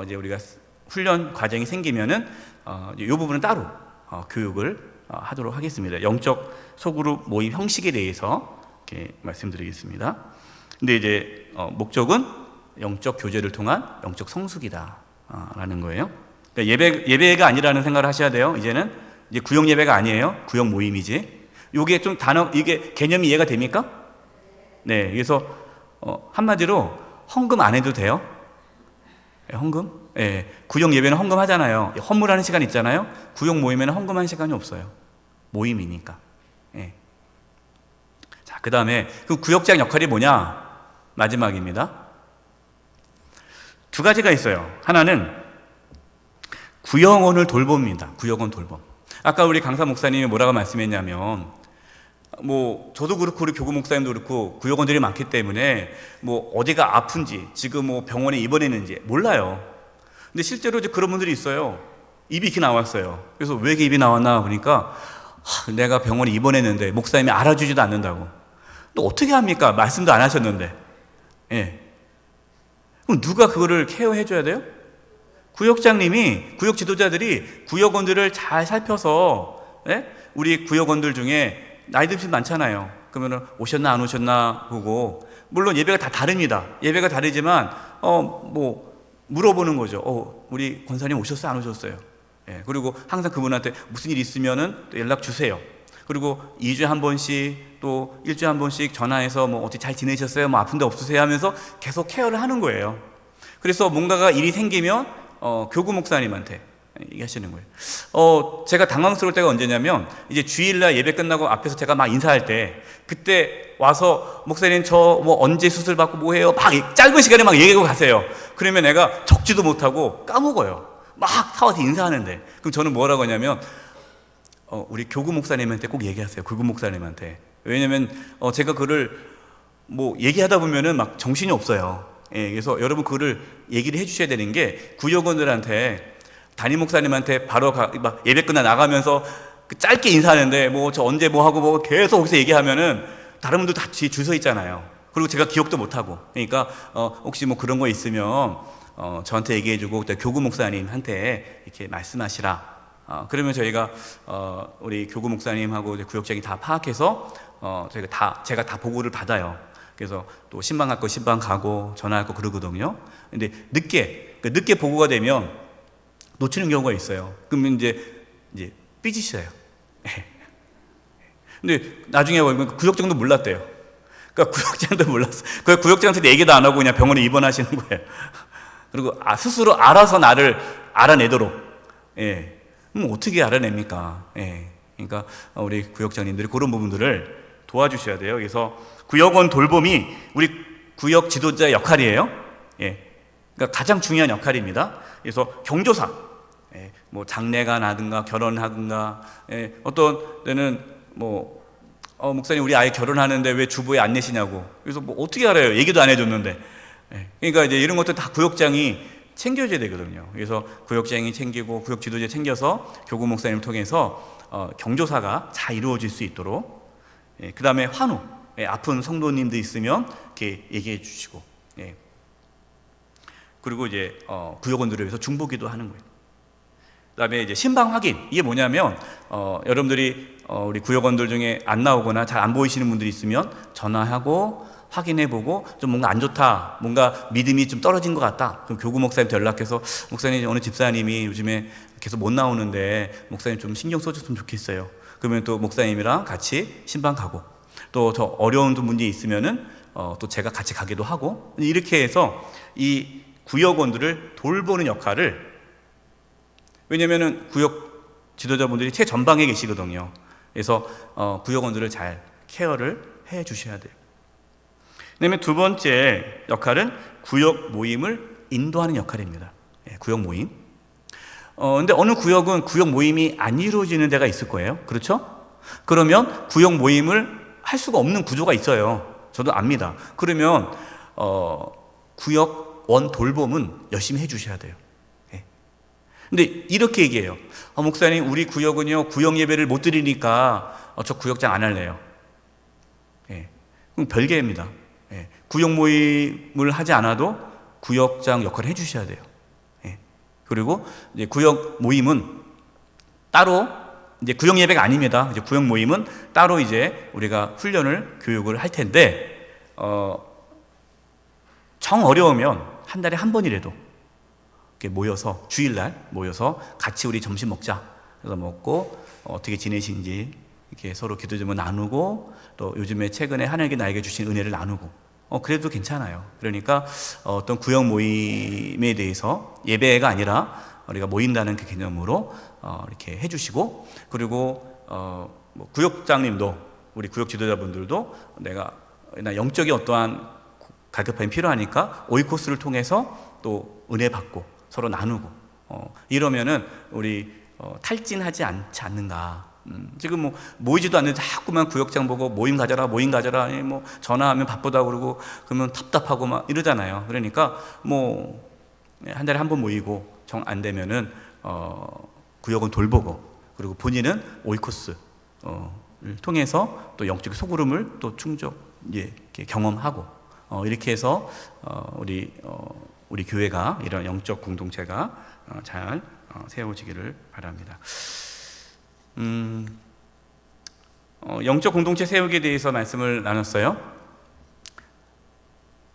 이제 우리가 훈련 과정이 생기면은 이 부분은 따로 교육을 하도록 하겠습니다. 영적 소그룹 모임 형식에 대해서 이렇게 말씀드리겠습니다. 근데 이제 목적은 영적 교제를 통한 영적 성숙이다라는 거예요. 그러니까 예배가 아니라는 생각을 하셔야 돼요. 이제는 이제 구역 예배가 아니에요. 구역 모임이지. 요게 좀 이게 개념이 이해가 됩니까? 네. 그래서 한마디로 헌금 안 해도 돼요. 헌금? 구역 예배는 헌금 하잖아요. 헌물하는 시간 있잖아요. 구역 모임에는 헌금하는 시간이 없어요. 모임이니까. 자, 그 다음에 그 구역장 역할이 뭐냐? 마지막입니다. 두 가지가 있어요. 하나는 구역원을 돌봅니다. 구역원 돌봄. 아까 우리 강사 목사님이 뭐라고 말씀했냐면 저도 그렇고 우리 교구 목사님도 그렇고 구역원들이 많기 때문에 어디가 아픈지 지금 병원에 입원했는지 몰라요. 근데 실제로 이제 그런 분들이 있어요. 입이 이렇게 나왔어요. 그래서 왜 이렇게 입이 나왔나 보니까 내가 병원에 입원했는데 목사님이 알아주지도 않는다고. 또 어떻게 합니까? 말씀도 안 하셨는데. 그럼 누가 그거를 케어해 줘야 돼요? 구역장님이, 구역 지도자들이 구역원들을 잘 살펴서 우리 구역원들 중에 나이 드신 분 많잖아요. 그러면 오셨나 안 오셨나 보고, 물론 예배가 다 다릅니다. 예배가 다르지만 물어보는 거죠. 우리 권사님 오셨어요 안 오셨어요? 그리고 항상 그분한테 무슨 일 있으면은 또 연락 주세요. 그리고 2주에 한 번씩 또 1주에 한 번씩 전화해서 어떻게 잘 지내셨어요? 아픈 데 없으세요? 하면서 계속 케어를 하는 거예요. 그래서 뭔가가 일이 생기면 교구 목사님한테 얘기하시는 거예요. 제가 당황스러울 때가 언제냐면 이제 주일날 예배 끝나고 앞에서 제가 막 인사할 때 그때 와서 목사님 저 뭐 언제 수술 받고 뭐 해요? 막 짧은 시간에 막 얘기하고 가세요. 그러면 내가 적지도 못하고 까먹어요. 막 타와서 인사하는데. 그럼 저는 뭐라고 하냐면 우리 교구 목사님한테 꼭 얘기하세요. 교구 목사님한테. 왜냐면 제가 그를 뭐 얘기하다 보면은 막 정신이 없어요. 예, 그래서 여러분 그거를 얘기를 해주셔야 되는 게 구역원들한테 담임 목사님한테 바로 막 예배 끝나 나가면서 짧게 인사하는데 뭐 저 언제 뭐 하고 뭐 계속 거기서 얘기하면은 다른 분들 다 뒤에 줄 서 있잖아요. 그리고 제가 기억도 못 하고. 그러니까 혹시 뭐 그런 거 있으면 저한테 얘기해주고 교구 목사님한테 이렇게 말씀하시라. 그러면 저희가 우리 교구 목사님하고 구역장이 다 파악해서 제가 다 보고를 받아요. 그래서 또 신방 갈 거 신방 가고 전화할 거 그러거든요. 근데 늦게 보고가 되면 놓치는 경우가 있어요. 그러면 이제 삐지셔요. 근데 나중에 보면 구역장도 몰랐대요. 그러니까 구역장도 몰랐어. 그 구역장한테 얘기도 안 하고 그냥 병원에 입원하시는 거예요. 그리고 스스로 알아서 나를 알아내도록. 예. 그럼 어떻게 알아냅니까? 예. 그러니까 우리 구역장님들이 그런 부분들을 도와주셔야 돼요. 그래서 구역원 돌봄이 우리 구역 지도자의 역할이에요. 예. 그러니까 가장 중요한 역할입니다. 그래서 경조사, 예. 뭐 장례가 나든가 결혼하든가, 예. 어떤 때는 뭐 목사님 우리 아이 결혼하는데 왜 주부에 안 내시냐고. 그래서 뭐 어떻게 알아요? 얘기도 안 해줬는데. 예. 그러니까 이제 이런 것들 다 구역장이 챙겨줘야 되거든요. 그래서 구역장이 챙기고 구역 지도자 챙겨서 교구 목사님을 통해서 경조사가 잘 이루어질 수 있도록. 예. 그 다음에 환우. 예. 아픈 성도님도 있으면 이렇게 얘기해 주시고. 예. 그리고 이제 구역원들을 위해서 중보기도 하는 거예요. 그 다음에 이제 신방 확인. 이게 뭐냐면 여러분들이 우리 구역원들 중에 안 나오거나 잘 안 보이시는 분들이 있으면 전화하고 확인해보고 좀 뭔가 안 좋다, 뭔가 믿음이 좀 떨어진 것 같다. 그럼 교구 목사님한테 연락해서 목사님 어느 집사님이 요즘에 계속 못 나오는데 목사님 좀 신경 써줬으면 좋겠어요. 그러면 또 목사님이랑 같이 신방 가고 또 저 어려운 문제 있으면은 또 제가 같이 가기도 하고 이렇게 해서 이 구역원들을 돌보는 역할을, 왜냐면은 구역 지도자분들이 최전방에 계시거든요. 그래서 구역원들을 잘 케어를 해 주셔야 돼요. 그다음에 두 번째 역할은 구역 모임을 인도하는 역할입니다. 예, 구역 모임. 근데 어느 구역은 구역 모임이 안 이루어지는 데가 있을 거예요. 그렇죠? 그러면 구역 모임을 할 수가 없는 구조가 있어요. 저도 압니다. 그러면 구역원 돌봄은 열심히 해 주셔야 돼요. 예. 근데 이렇게 얘기해요. 목사님 우리 구역은요 구역 예배를 못 드리니까 저 구역장 안 할래요. 예. 그럼 별개입니다. 예. 구역 모임을 하지 않아도 구역장 역할을 해주셔야 돼요. 예. 그리고 이제 구역 모임은 따로 이제 구역 예배가 아닙니다. 이제 구역 모임은 따로 이제 우리가 훈련을 교육을 할 텐데 정 어려우면 한 달에 한 번이라도 이렇게 모여서 주일날 모여서 같이 우리 점심 먹자. 그래서 먹고 어떻게 지내시는지 이렇게 서로 기도 좀 나누고 또 요즘에 최근에 하나님께 나에게 주신 은혜를 나누고 그래도 괜찮아요. 그러니까 어떤 구역 모임에 대해서 예배가 아니라 우리가 모인다는 그 개념으로 이렇게 해주시고, 그리고 뭐 구역장님도 우리 구역 지도자분들도 나 영적인 어떠한 갈급함이 필요하니까 오이코스를 통해서 또 은혜 받고 서로 나누고 이러면은 우리 탈진하지 않지 않는가. 지금 뭐 모이지도 않는데 자꾸만 구역장 보고 모임 가져라 뭐 전화하면 바쁘다 그러고 그러면 답답하고 막 이러잖아요. 그러니까 뭐 한 달에 한 번 모이고 정 안 되면은 구역은 돌보고, 그리고 본인은 오이코스를 통해서 또 영적인 소구름을 또 이렇게 경험하고 이렇게 해서 우리 교회가 이런 영적 공동체가 잘 세워지기를 바랍니다. 영적 공동체 세우기에 대해서 말씀을 나눴어요.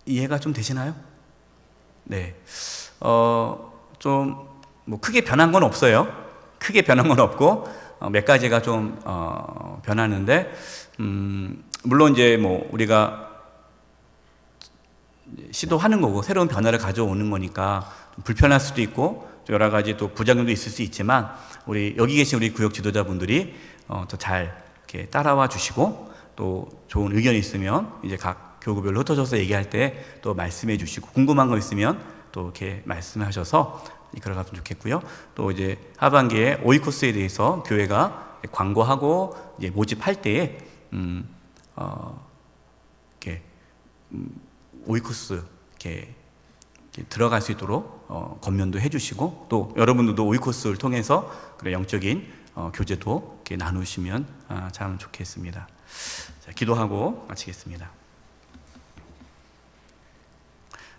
이해가 좀 되시나요? 네. 좀 뭐 크게 변한 건 없어요. 크게 변한 건 없고 몇 가지가 좀 변하는데 물론 이제 뭐 우리가 시도하는 거고 새로운 변화를 가져오는 거니까 불편할 수도 있고 여러 가지 또 부작용도 있을 수 있지만 우리 여기 계신 우리 구역 지도자분들이 더 잘 이렇게 따라와 주시고 또 좋은 의견이 있으면 이제 각 교구별로 흩어져서 얘기할 때 또 말씀해 주시고 궁금한 거 있으면 또 이렇게 말씀하셔서 이끌어갔으면 좋겠고요. 또 이제 하반기에 오이코스에 대해서 교회가 광고하고 이제 모집할 때에 이렇게 오이코스 이렇게 들어갈 수 있도록 권면도 해주시고 또 여러분들도 오이코스를 통해서 그런 영적인 교제도 이렇게 나누시면 참 좋겠습니다. 자, 기도하고 마치겠습니다.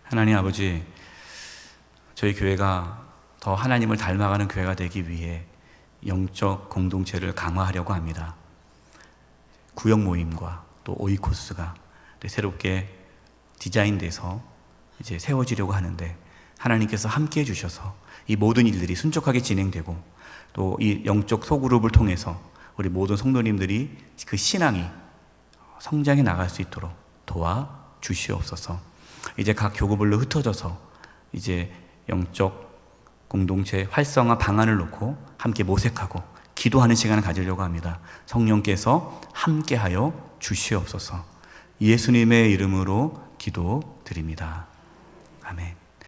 하나님 아버지, 저희 교회가 더 하나님을 닮아가는 교회가 되기 위해 영적 공동체를 강화하려고 합니다. 구역 모임과 또 오이코스가 새롭게 디자인돼서 이제 세워지려고 하는데 하나님께서 함께 해주셔서 이 모든 일들이 순적하게 진행되고 또 이 영적 소그룹을 통해서 우리 모든 성도님들이 그 신앙이 성장해 나갈 수 있도록 도와주시옵소서. 이제 각 교구별로 흩어져서 이제 영적 공동체 활성화 방안을 놓고 함께 모색하고 기도하는 시간을 가지려고 합니다. 성령께서 함께하여 주시옵소서. 예수님의 이름으로 기도드립니다. 아멘.